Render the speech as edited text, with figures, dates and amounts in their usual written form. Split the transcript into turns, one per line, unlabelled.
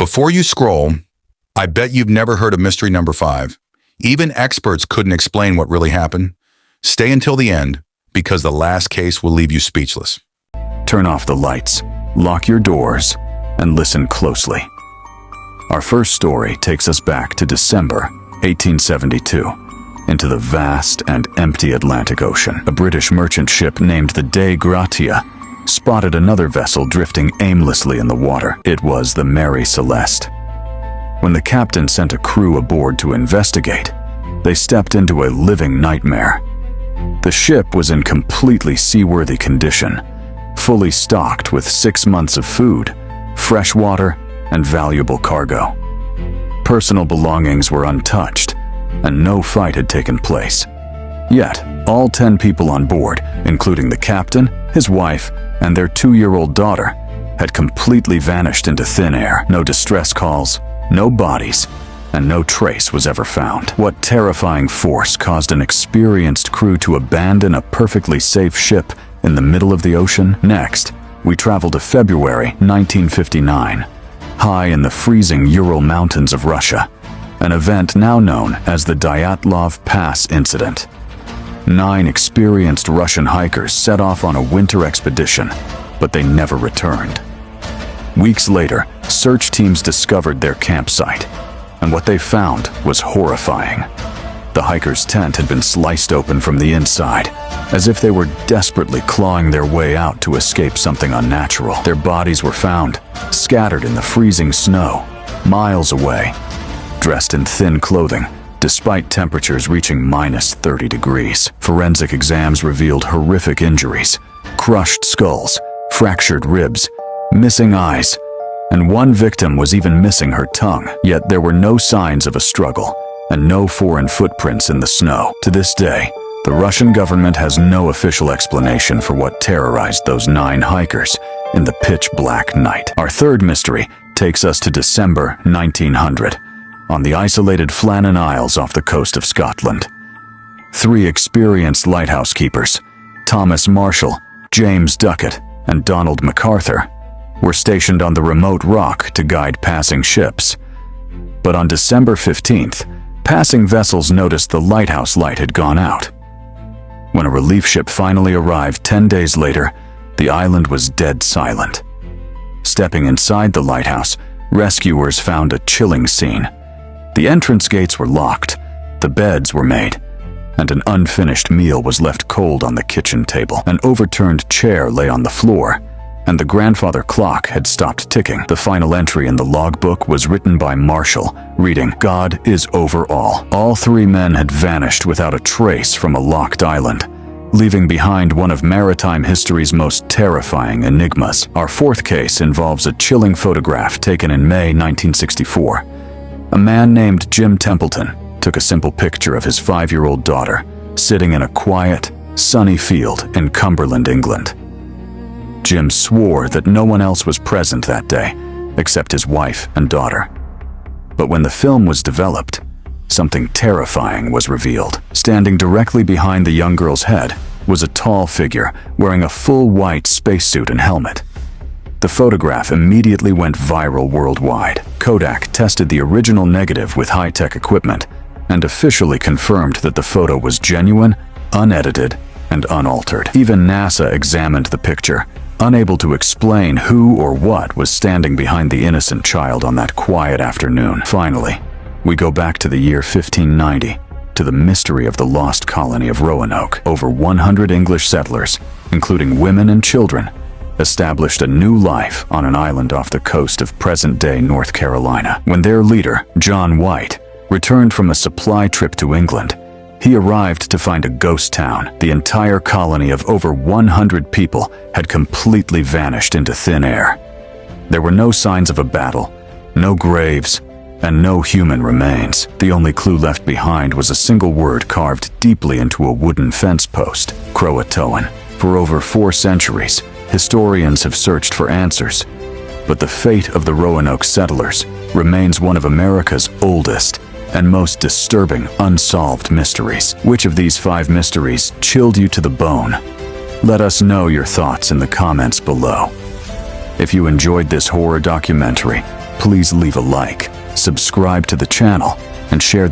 Before you scroll, I bet you've never heard of mystery number 5. Even experts couldn't explain what really happened. Stay until the end, because the last case will leave you speechless.
Turn off the lights, lock your doors, and listen closely. Our first story takes us back to December 1872, into the vast and empty Atlantic Ocean. A British merchant ship named the Dei Gratia spotted another vessel drifting aimlessly in the water. It was the Mary Celeste. When the captain sent a crew aboard to investigate, they stepped into a living nightmare. The ship was in completely seaworthy condition, fully stocked with 6 months of food, fresh water, and valuable cargo. Personal belongings were untouched, and no fight had taken place. Yet, all 10 people on board, including the captain, his wife, and their 2-year-old daughter, had completely vanished into thin air. No distress calls, no bodies, and no trace was ever found. What terrifying force caused an experienced crew to abandon a perfectly safe ship in the middle of the ocean? Next, we travel to February 1959, high in the freezing Ural Mountains of Russia, an event now known as the Dyatlov Pass incident. 9 experienced Russian hikers set off on a winter expedition, but they never returned. Weeks later, search teams discovered their campsite, and what they found was horrifying. The hikers' tent had been sliced open from the inside, as if they were desperately clawing their way out to escape something unnatural. Their bodies were found, scattered in the freezing snow, miles away, dressed in thin clothing, despite temperatures reaching -30 degrees. Forensic exams revealed horrific injuries, crushed skulls, fractured ribs, missing eyes, and one victim was even missing her tongue. Yet there were no signs of a struggle, and no foreign footprints in the snow. To this day, the Russian government has no official explanation for what terrorized those 9 hikers in the pitch-black night. Our third mystery takes us to December 1900, on the isolated Flannan Isles off the coast of Scotland. 3 experienced lighthouse keepers, Thomas Marshall, James Duckett, and Donald MacArthur, were stationed on the remote rock to guide passing ships. But on December 15th, passing vessels noticed the lighthouse light had gone out. When a relief ship finally arrived 10 days later, the island was dead silent. Stepping inside the lighthouse, rescuers found a chilling scene. The entrance gates were locked, the beds were made, and an unfinished meal was left cold on the kitchen table. An overturned chair lay on the floor, and the grandfather clock had stopped ticking. The final entry in the logbook was written by Marshall, reading, "God is over all." All 3 men had vanished without a trace from a locked island, leaving behind one of maritime history's most terrifying enigmas. Our fourth case involves a chilling photograph taken in May 1964. A man named Jim Templeton took a simple picture of his 5-year-old daughter sitting in a quiet, sunny field in Cumberland, England. Jim swore that no one else was present that day, except his wife and daughter. But when the film was developed, something terrifying was revealed. Standing directly behind the young girl's head was a tall figure wearing a full white spacesuit and helmet. The photograph immediately went viral worldwide. Kodak tested the original negative with high-tech equipment and officially confirmed that the photo was genuine, unedited, and unaltered. Even NASA examined the picture, unable to explain who or what was standing behind the innocent child on that quiet afternoon. Finally, we go back to the year 1590, to the mystery of the lost colony of Roanoke. Over 100 English settlers, including women and children, established a new life on an island off the coast of present-day North Carolina. When their leader, John White, returned from a supply trip to England, he arrived to find a ghost town. The entire colony of over 100 people had completely vanished into thin air. There were no signs of a battle, no graves, and no human remains. The only clue left behind was a single word carved deeply into a wooden fence post: Croatoan. For over 4 centuries, historians have searched for answers, but the fate of the Roanoke settlers remains one of America's oldest and most disturbing unsolved mysteries. Which of these 5 mysteries chilled you to the bone? Let us know your thoughts in the comments below. If you enjoyed this horror documentary, Please leave a like, subscribe to the channel, and share this